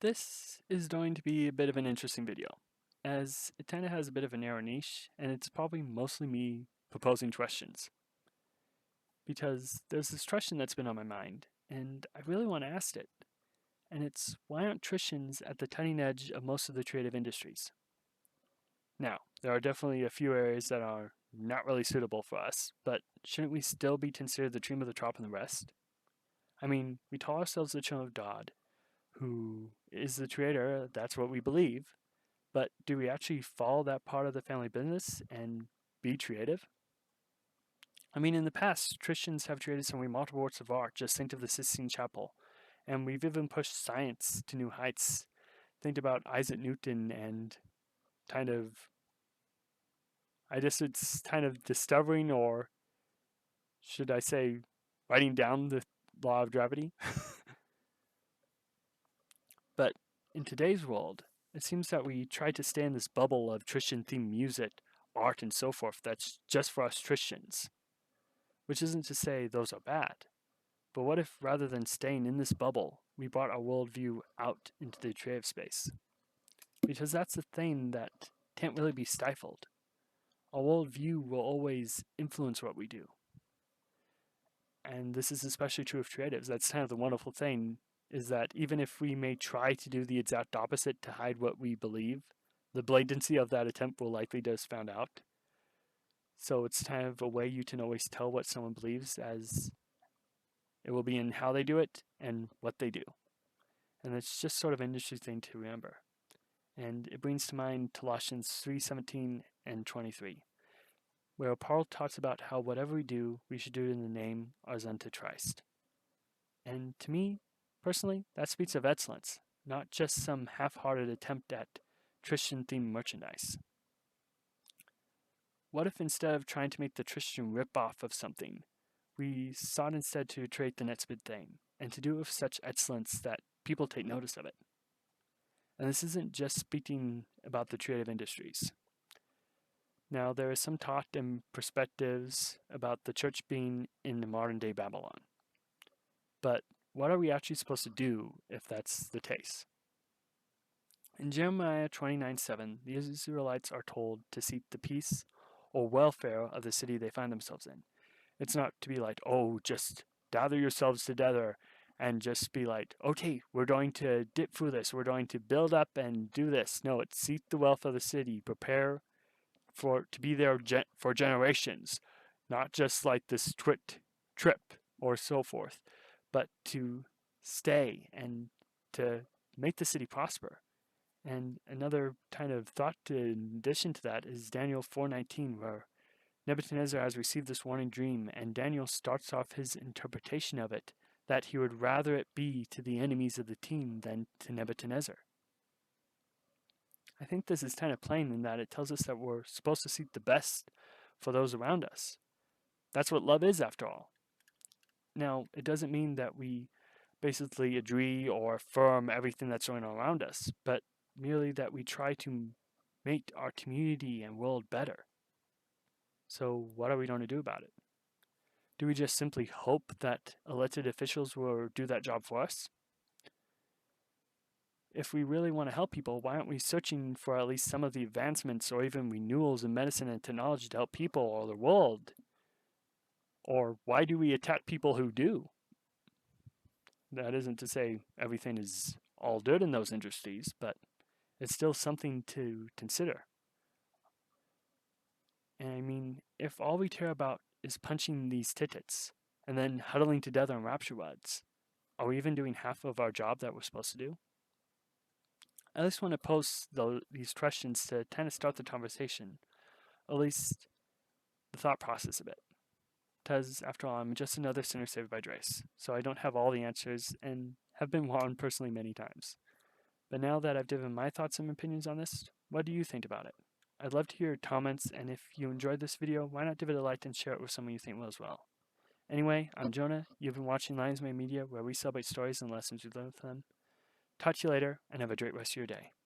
This is going to be a bit of an interesting video, as it kind of has a bit of a narrow niche, and it's probably mostly me proposing questions. Because there's this question that's been on my mind, and I really want to ask it, and it's why aren't Christians at the cutting edge of most of the creative industries? Now, there are definitely a few areas that are not really suitable for us, but shouldn't we still be considered the cream of the crop in the rest? I mean, we call ourselves the children of God, who is the creator, that's what we believe, but do we actually follow that part of the family business and be creative? I mean, in the past, Christians have created some remarkable works of art. Just think of the Sistine Chapel. And we've even pushed science to new heights. Think about Isaac Newton and kind of, I guess it's kind of discovering, or should I say, writing down the law of gravity. But in today's world, it seems that we try to stay in this bubble of Christian themed music, art, and so forth that's just for us Christians. Which isn't to say those are bad, but what if rather than staying in this bubble, we brought our worldview out into the creative space? Because that's the thing that can't really be stifled. Our worldview will always influence what we do. And this is especially true of creatives. That's kind of the wonderful thing, is that even if we may try to do the exact opposite to hide what we believe, the blatantcy of that attempt will likely just found out. So it's kind of a way you can always tell what someone believes, as it will be in how they do it and what they do. And it's just sort of an interesting thing to remember. And it brings to mind Colossians 3:17 and 23, where Paul talks about how whatever we do, we should do it in the name as unto Christ. And to me, personally, that speaks of excellence, not just some half-hearted attempt at Christian-themed merchandise. What if instead of trying to make the Christian rip-off of something, we sought instead to create the next big thing, and to do it with such excellence that people take notice of it? And this isn't just speaking about the creative industries. Now, there is some talk and perspectives about the church being in the modern day Babylon. But what are we actually supposed to do if that's the case? In Jeremiah 29:7, the Israelites are told to seek the peace or welfare of the city they find themselves in. It's not to be like, oh, just gather yourselves together and just be like, okay, we're going to dip through this, we're going to build up and do this. No, it's seek the wealth of the city, prepare to be there for generations, not just like this trip or so forth, but to stay and to make the city prosper. And another kind of thought in addition to that is Daniel 4:19, where Nebuchadnezzar has received this warning dream, and Daniel starts off his interpretation of it that he would rather it be to the enemies of the team than to Nebuchadnezzar. I think this is kind of plain in that it tells us that we're supposed to seek the best for those around us. That's what love is, after all. Now, it doesn't mean that we basically agree or affirm everything that's going on around us, but merely that we try to make our community and world better. So what are we going to do about it? Do we just simply hope that elected officials will do that job for us? If we really want to help people, why aren't we searching for at least some of the advancements or even renewals in medicine and technology to help people or the world? Or why do we attack people who do? That isn't to say everything is all good in those industries, but it's still something to consider. And I mean, if all we care about is punching these tickets and then huddling together in rapture rods, are we even doing half of our job that we're supposed to do? I just want to pose these questions to kind of start the conversation, at least the thought process of it. Because, after all, I'm just another sinner saved by grace, so I don't have all the answers and have been wrong personally many times. But now that I've given my thoughts and opinions on this, what do you think about it? I'd love to hear your comments, and if you enjoyed this video, why not give it a like and share it with someone you think will as well. Anyway, I'm Jonah. You've been watching Lions Made Media, where we celebrate stories and lessons we learn from them. Talk to you later, and have a great rest of your day.